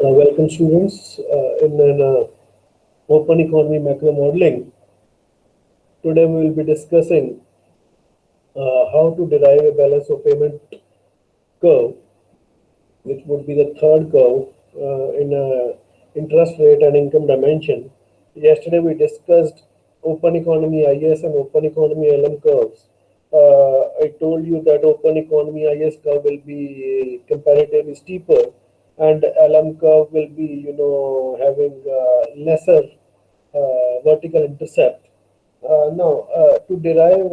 Welcome students in an open economy macro modeling. Today we will be discussing how to derive a balance of payment curve, which would be the third curve in interest rate and income dimension. Yesterday we discussed open economy IS and open economy LM curves. I told you that open economy IS curve will be comparatively steeper and LM curve will be, having lesser vertical intercept. Now, to derive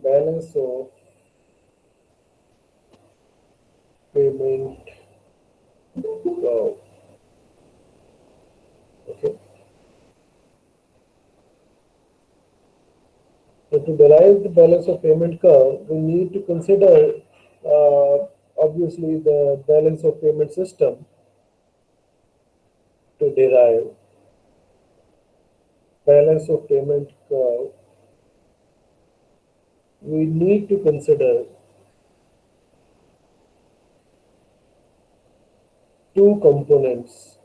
balance of payment curve, okay. So to derive the balance of payment curve, we need to consider obviously the balance of payment system to derive balance of payment curve. We need to consider two components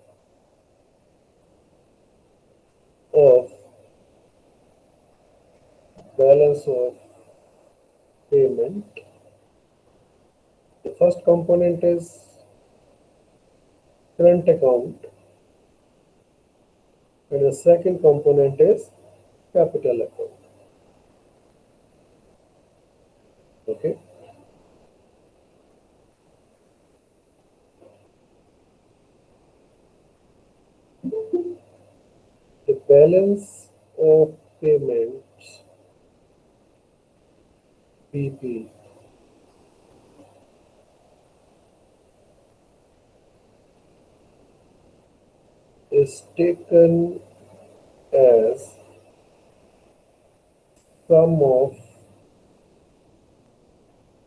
of balance of payment. The first component is current account and the second component is capital account. Okay. The balance of payments BP is taken as sum of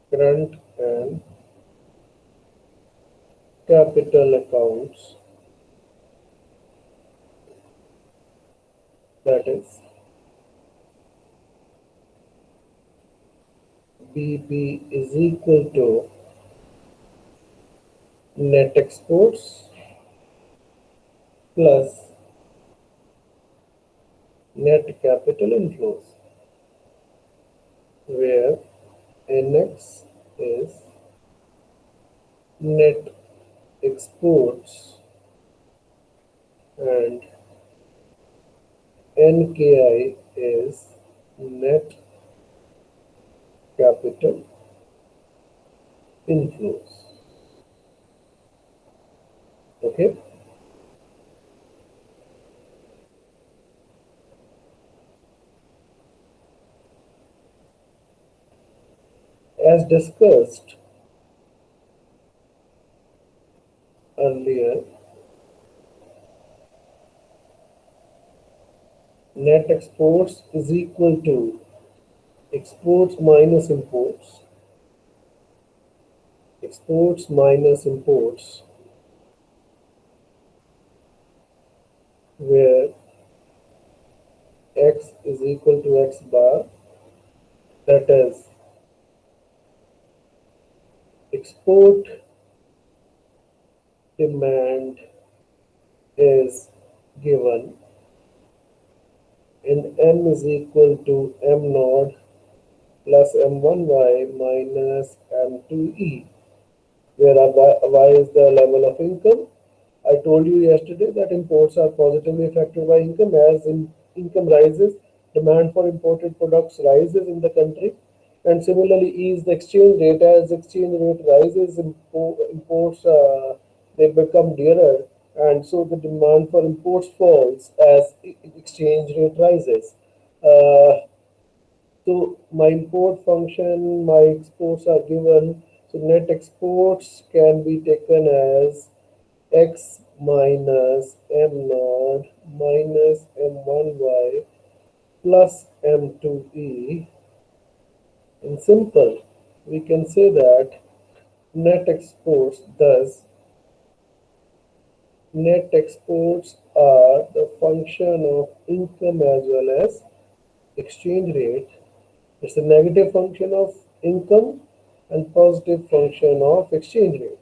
current and capital accounts, that is BP is equal to net exports plus net capital inflows, where NX is net exports and NKI is net capital inflows. Okay. As discussed earlier, net exports is equal to exports minus imports, exports minus imports, where X is equal to X bar, that is export demand is given and M is equal to M naught plus M1Y minus M2E, where Y is the level of income. I told you yesterday that imports are positively affected by income. As income rises, demand for imported products rises in the country. And similarly, E is the exchange rate. As exchange rate rises, imports they become dearer, and so the demand for imports falls as exchange rate rises. Uh, so my import function, my exports are given. So net exports can be taken as X minus M naught minus M1Y plus M2E. In simple, we can say that net exports, thus, net exports are the function of income as well as exchange rate. It's a negative function of income and positive function of exchange rate.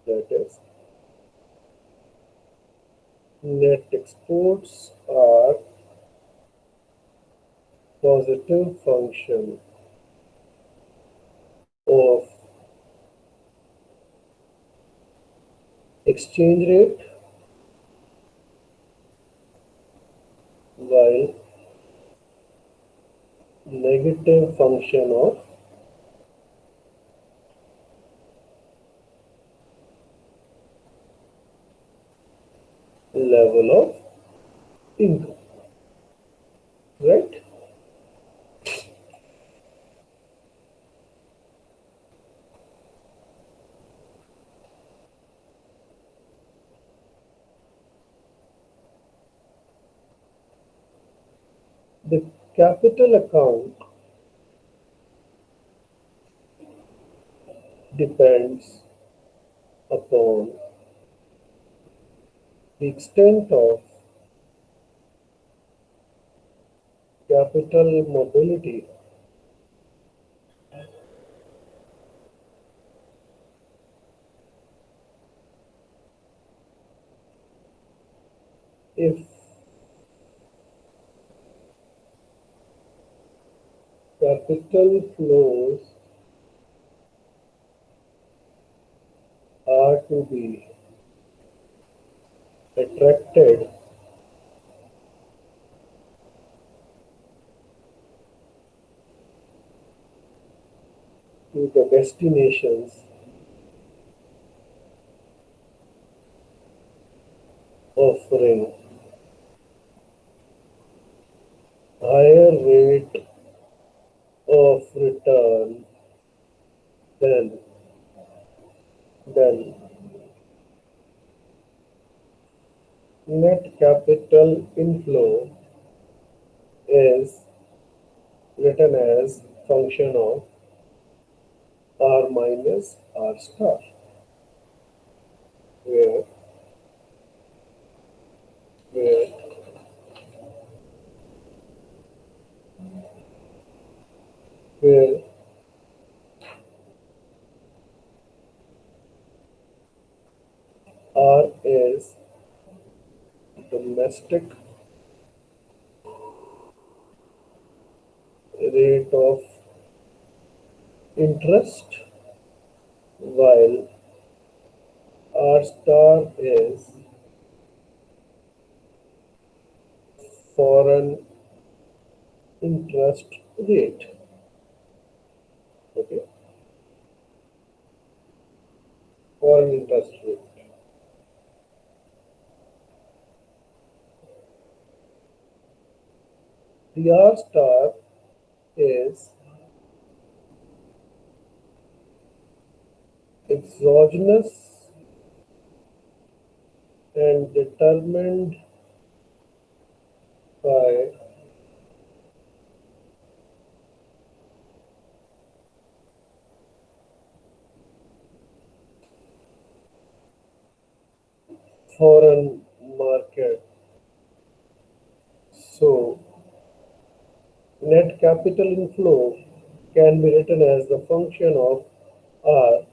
That is, net exports are positive function of exchange rate, while negative function of level of income, right? The capital account depends upon the extent of capital mobility. If capital flows are to be attracted to the destinations offering higher rate of return than then net capital inflow is written as function of R minus R star, where where where R is domestic rate of interest, while R star is foreign interest rate. Okay, foreign interest rate. The R star is exogenous and determined by foreign market. So, net capital inflow can be written as the function of R,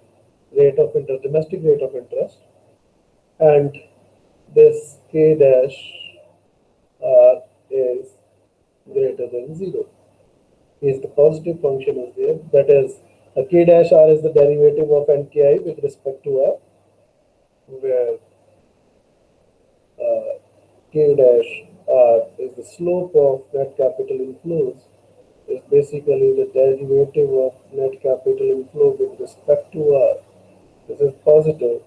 rate of interest, domestic rate of interest, and this K dash R is greater than 0. Is the positive function is there. That is, a K dash R is the derivative of NKI with respect to R, where uh, K dash R is the slope of net capital inflows, is basically the derivative of net capital inflow with respect to R. This is positive,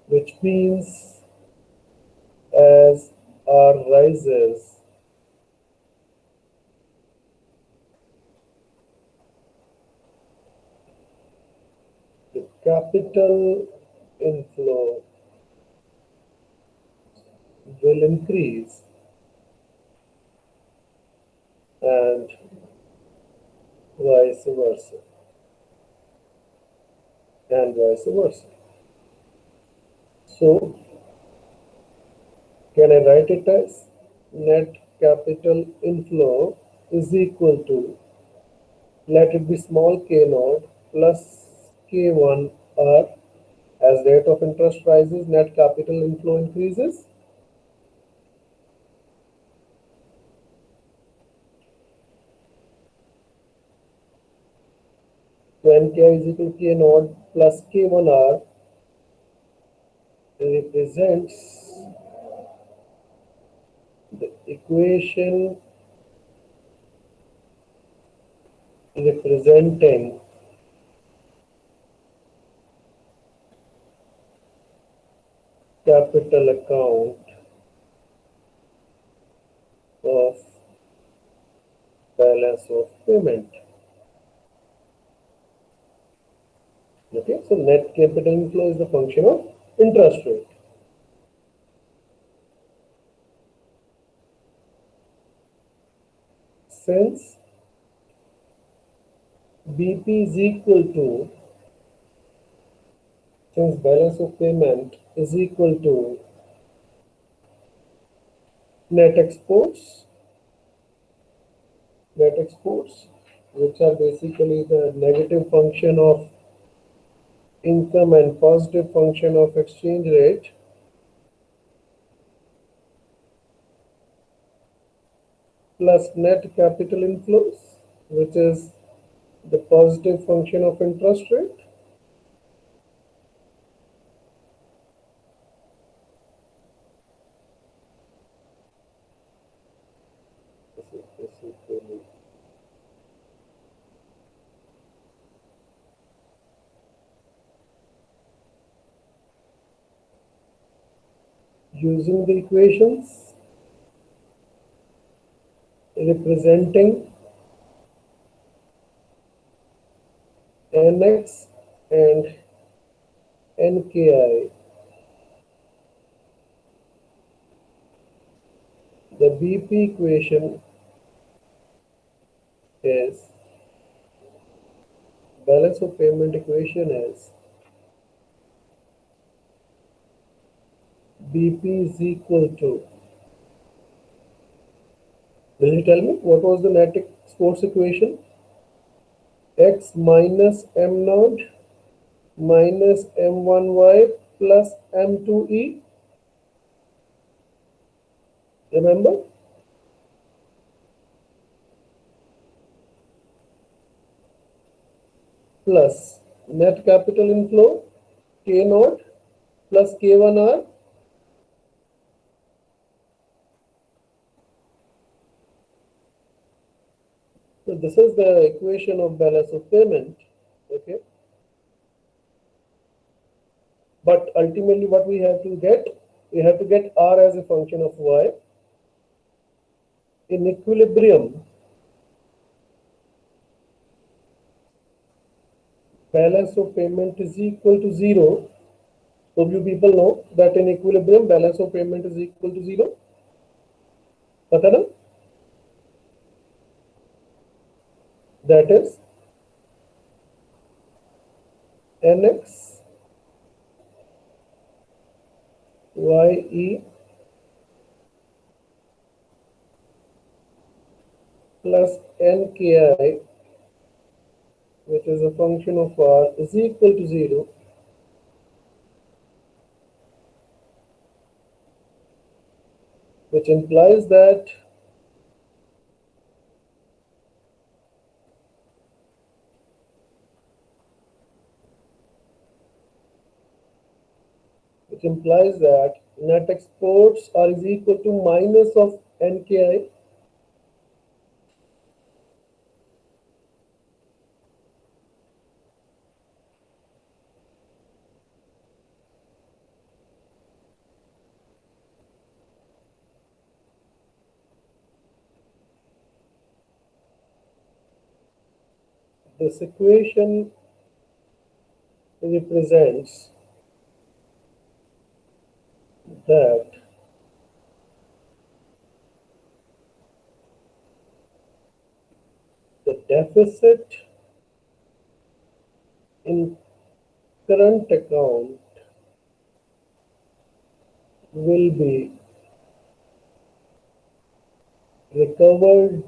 which means as R rises, the capital inflow will increase and vice versa, and vice versa. So, can I write it as net capital inflow is equal to, let it be small k naught plus k1 r. As rate of interest rises, net capital inflow increases. When k is equal to k naught plus k1 r represents the equation representing capital account of balance of payment. Okay, so net capital inflow is the function of interest rate. Since BP is equal to, since balance of payment is equal to net exports, which are basically the negative function of income and positive function of exchange rate, plus net capital inflows, which is the positive function of interest rate, using the equations representing NX and NKI. The BP equation is, balance of payment equation is BP is equal to, will you tell me what was the net exports equation? X minus M naught minus M1Y plus M2E. Remember? Plus net capital inflow K naught plus K1R. So this is the equation of balance of payment. Okay. But ultimately what we have to get, R as a function of Y. In equilibrium, balance of payment is equal to 0. So you people know that in equilibrium, balance of payment is equal to 0. पता ना? That is NX YE plus NKI, which is a function of R, is equal to 0. Which implies that net exports are is equal to minus of NKI. This equation represents that the deficit in current account will be recovered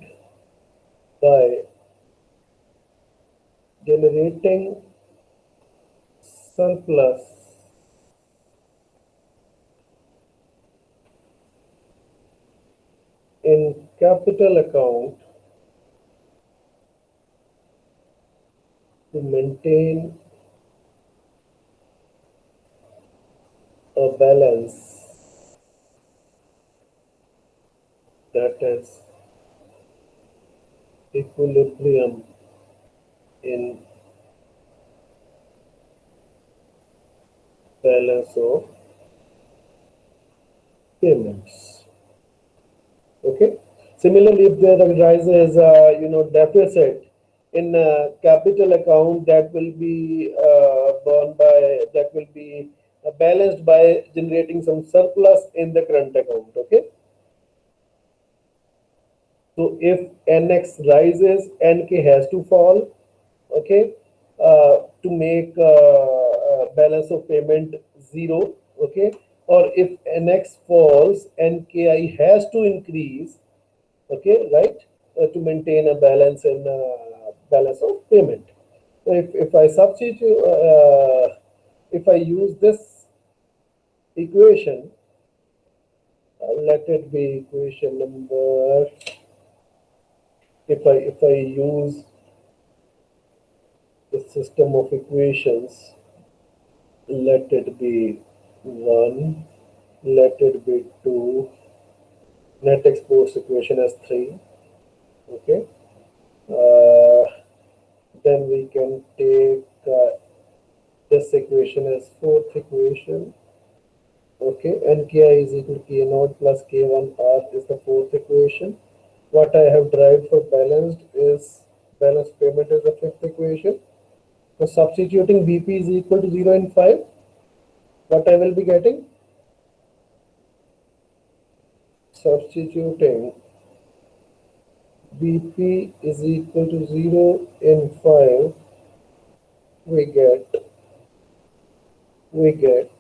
by generating surplus in capital account to maintain a balance that is equilibrium in balance of payments. Okay. Similarly, if there arises, deficit in capital account, that will be that will be balanced by generating some surplus in the current account. Okay. So if NX rises, NK has to fall. Okay, to make balance of payment zero. Okay, or if NX falls, NKI has to increase. Okay, right, to maintain a balance in balance of payment. So if I substitute, if I use this equation, let it be equation number. If I use the system of equations, let it be 1, let it be 2, net exports equation as 3. Okay, uh, then we can take this equation as fourth equation. Okay, nki is equal to k naught plus k1r is the fourth equation. What I have derived for balanced payment is the fifth equation. So substituting bp is equal to 0 and 5, what I will be getting? Substituting bp is equal to 0 and 5, we get we get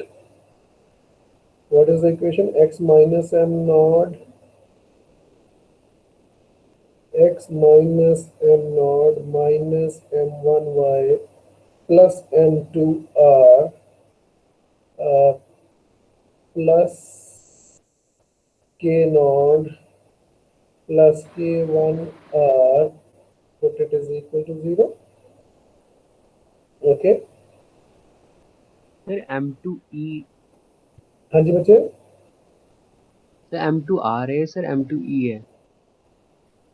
what is the equation? X minus m naught, x minus m naught minus m1y plus m2r plus k naught plus k1r, put it is equal to 0. Okay, sir M2E, हाँ जी बच्चे, sir M2R है, sir M2E है।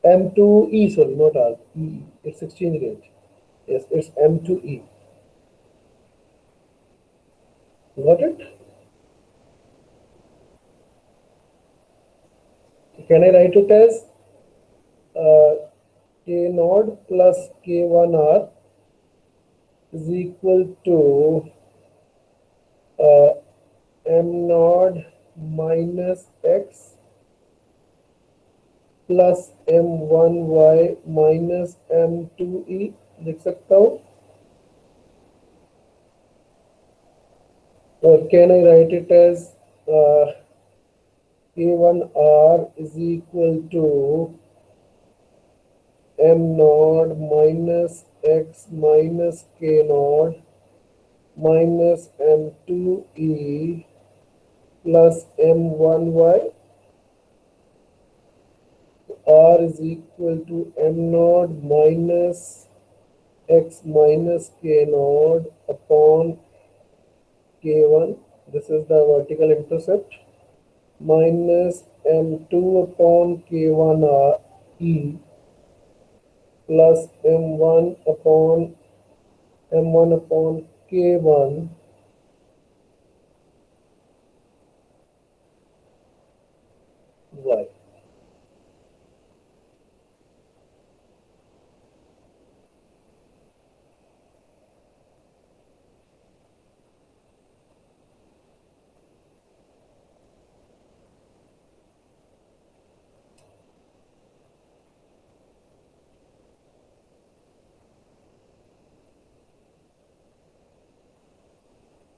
M2E, sorry, not R, E, it's exchange rate. Yes, it's M2E. Got it? Can I write it as uh, K naught plus K1R is equal to uh, M naught minus X plus M1Y minus M2E, लिख सकता हूँ, or can I write it as K1R is equal to M naught minus X minus K naught minus M2E plus M1Y. R is equal to M naught minus X minus K naught upon K1. This is the vertical intercept, minus M2 upon K1 E plus M1 upon K1 Y.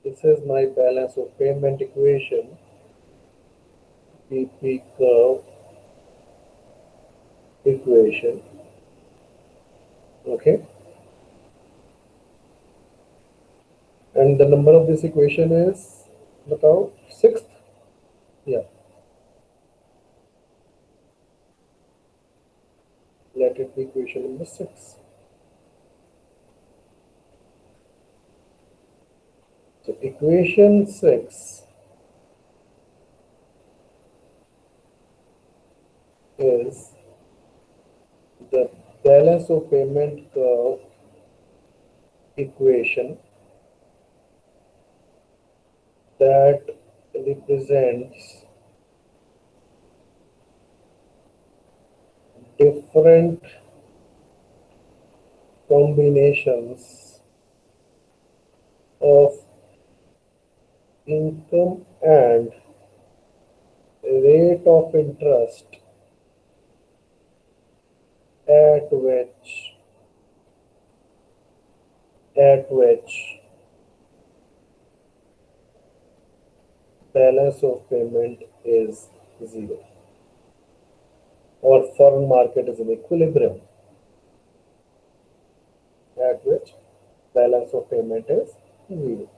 This is my balance of payment equation, BP curve. equation. Okay, and the number of this equation is, look out, sixth. Yeah, let it be equation number 6. So equation 6 is the balance of payment curve equation that represents different combinations of income and rate of interest at which balance of payment is zero, or firm market is in equilibrium, at which balance of payment is zero.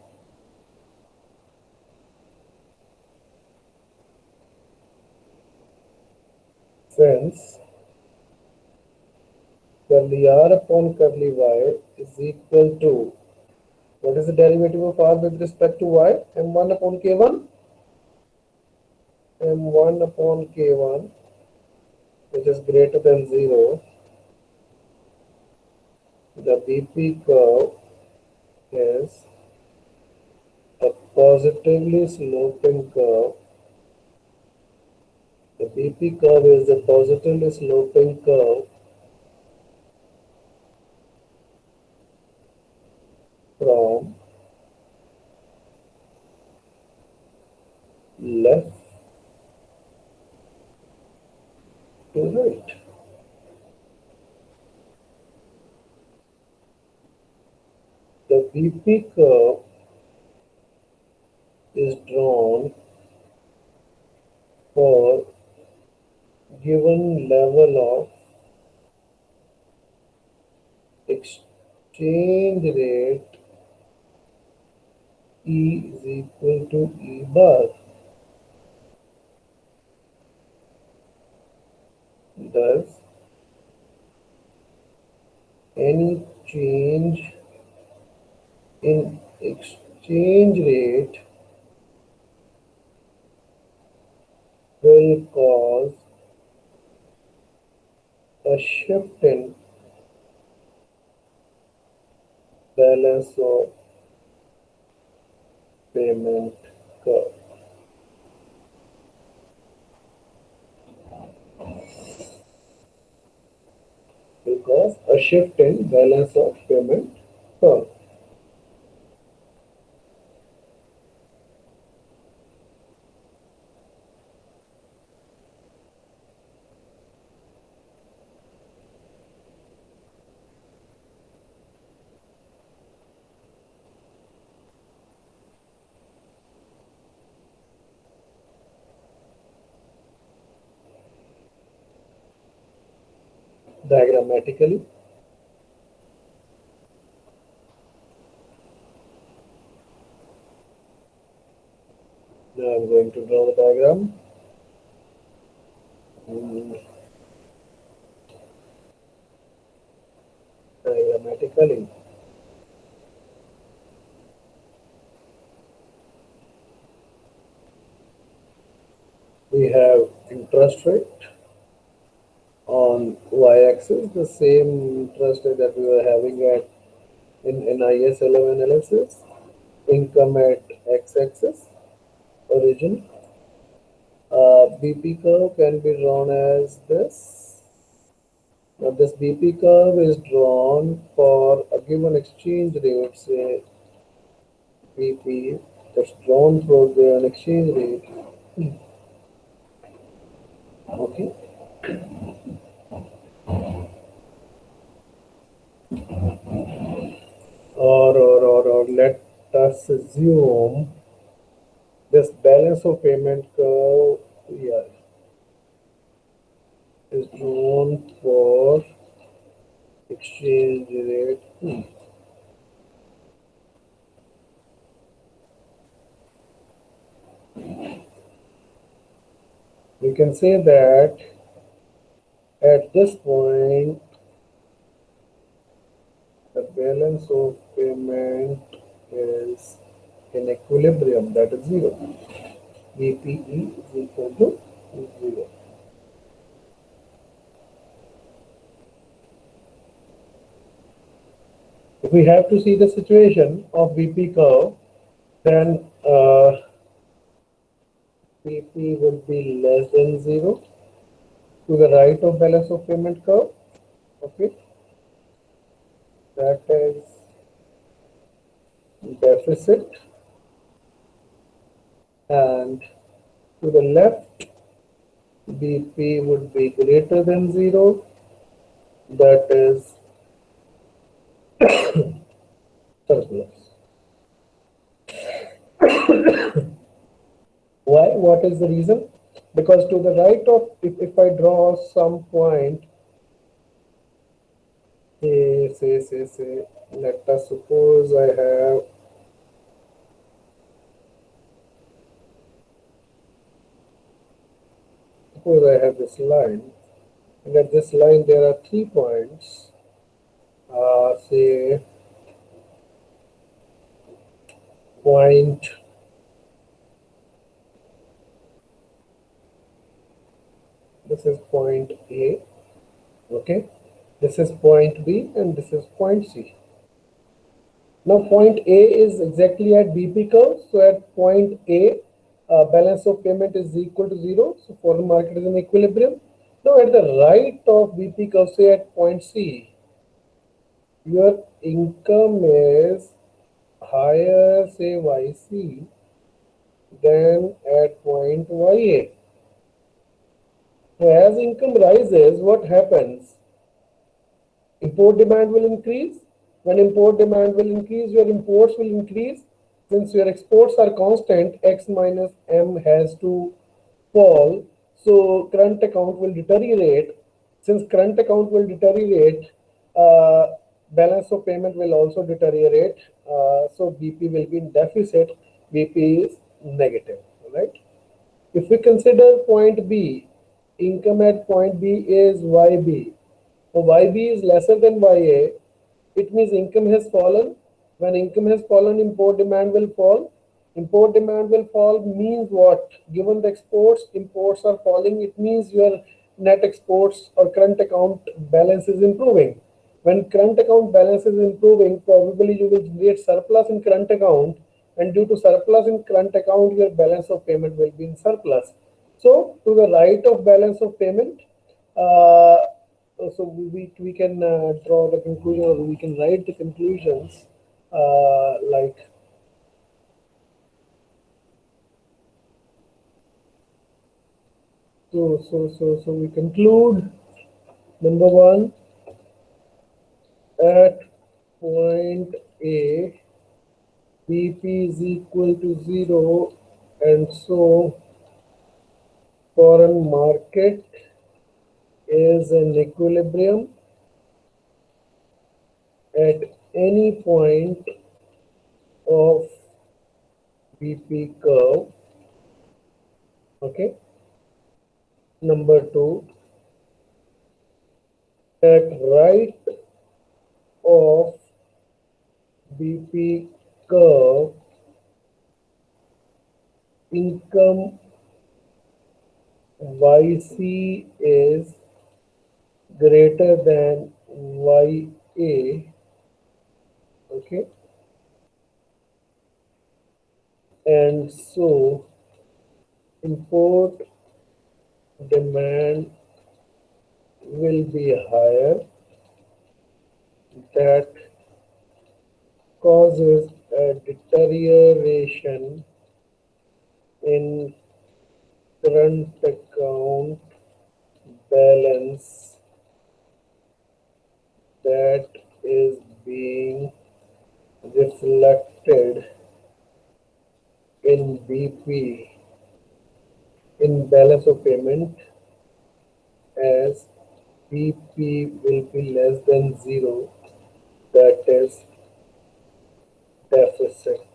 Since curly r upon curly y is equal to, what is the derivative of r with respect to y? M1 upon k1. M1 upon k1, which is greater than 0. The BP curve is a positively sloping curve. The BP curve is a positively sloping curve from left to right. The BP curve is drawn for given level of exchange rate E is equal to E bar. Thus, any change in exchange rate will cause a shift in balance of payment curve, because a shift in balance of payment curve. Diagrammatically, now I'm going to draw the diagram. Mm, Diagrammatically, we have interest rate on y-axis, the same interest rate that we were having at in NIS 11 analysis. Income at x-axis, origin. BP curve can be drawn as this. Now this BP curve is drawn for a given exchange rate, say BP, that's drawn for an exchange rate. Okay. Or let us assume this balance of payment curve, yeah, is known for exchange rate E. We can say that at this point the balance of payment is in equilibrium, that is zero. BPE is equal to zero. If we have to see the situation of BP curve, then BP would be less than zero to the right of balance of payment curve. Okay, that is deficit, and to the left BP would be greater than zero, that is surplus. Why? What is the reason? Because to the right of, if I draw some point, say, let us suppose I have this line, and at this line there are 3 points. Say point, this is point A, okay, this is point B, and this is point C. Now point A is exactly at BP curve, so at point A, balance of payment is equal to zero, so foreign market is in equilibrium. Now at the right of BP curve, say at point C, your income is higher, say YC, than at point YA. So as income rises, what happens? Import demand will increase. When import demand will increase, your imports will increase. Since your exports are constant, X minus M has to fall. So current account will deteriorate. Since current account will deteriorate, balance of payment will also deteriorate. So BP will be in deficit. BP is negative, right? If we consider point B, income at point B is YB. So YB is lesser than YA. It means income has fallen. When income has fallen, import demand will fall. Import demand will fall means what? Given the exports, imports are falling. It means your net exports or current account balance is improving. When current account balance is improving, probably you will generate surplus in current account, and due to surplus in current account, your balance of payment will be in surplus. So, to the right of balance of payment, uh, so we can draw the conclusion, or we can write the conclusions like, so we conclude number one, at point A, BP is equal to zero, and so foreign market is in equilibrium at any point of BP curve. Okay. Number two, at right of BP curve, income YC is greater than YA. Okay. And so import demand will be higher, that causes a deterioration in current account balance that is being reflected in BP, in balance of payment, as BP will be less than 0, that is deficit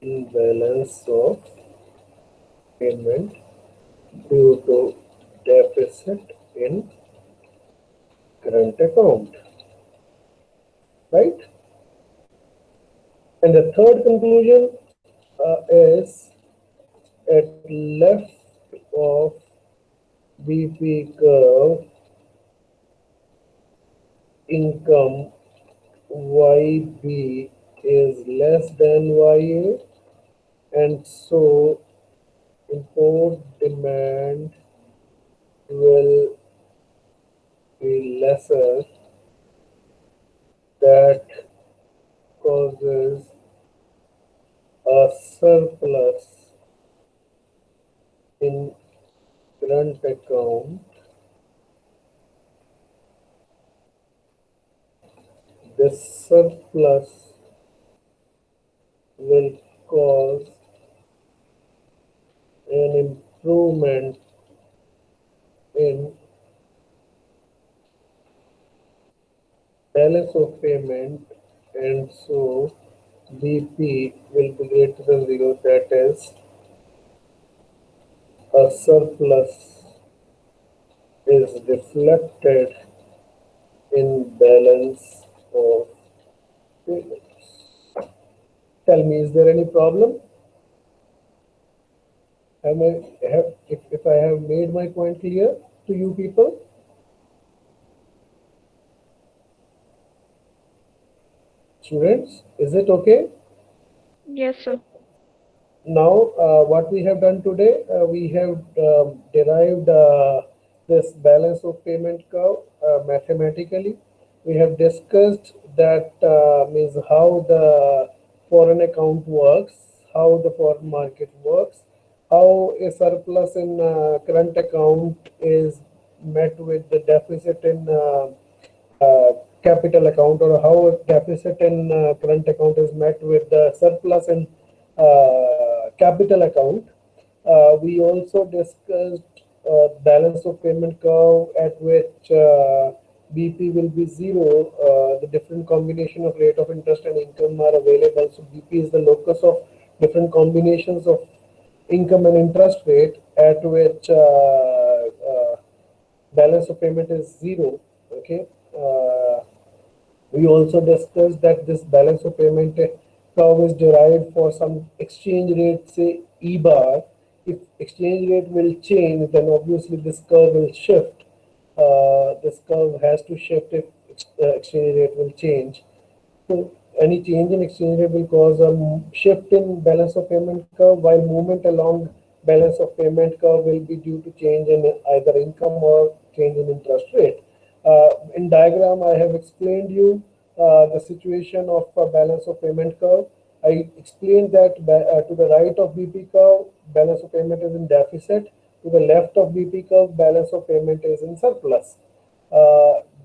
in balance of payment due to deficit in current account, right? And the third conclusion is at left of BP curve, income YB is less than YA, and so import demand will be lesser. That causes a surplus in current account. This surplus will cause an improvement in balance of payment, and so BP will be greater than 0, that is a surplus is reflected in balance of payments. Tell me, is there any problem? If I have made my point clear to you people, students, is it okay? Yes, sir. Now, what we have done today, we have derived this balance of payment curve mathematically. We have discussed that means how the foreign account works, how the foreign market works, how a surplus in current account is met with the deficit in capital account, or how a deficit in current account is met with the surplus in capital account. We also discussed balance of payment curve at which BP will be 0. The different combination of rate of interest and income are available. So BP is the locus of different combinations of income and interest rate at which balance of payment is 0. Okay. We also discussed that this balance of payment curve is derived for some exchange rate, say E bar. If exchange rate will change, then obviously this curve will shift. This curve has to shift if exchange rate will change. So any change in exchange rate will cause a shift in balance of payment curve, while movement along balance of payment curve will be due to change in either income or change in interest rate. In diagram, I have explained you the situation of a balance of payment curve. I explained that to the right of BP curve, balance of payment is in deficit. To the left of BP curve, balance of payment is in surplus.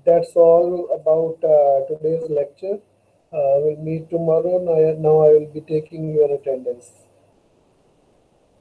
That's all about today's lecture. We'll meet tomorrow. Now I will be taking your attendance.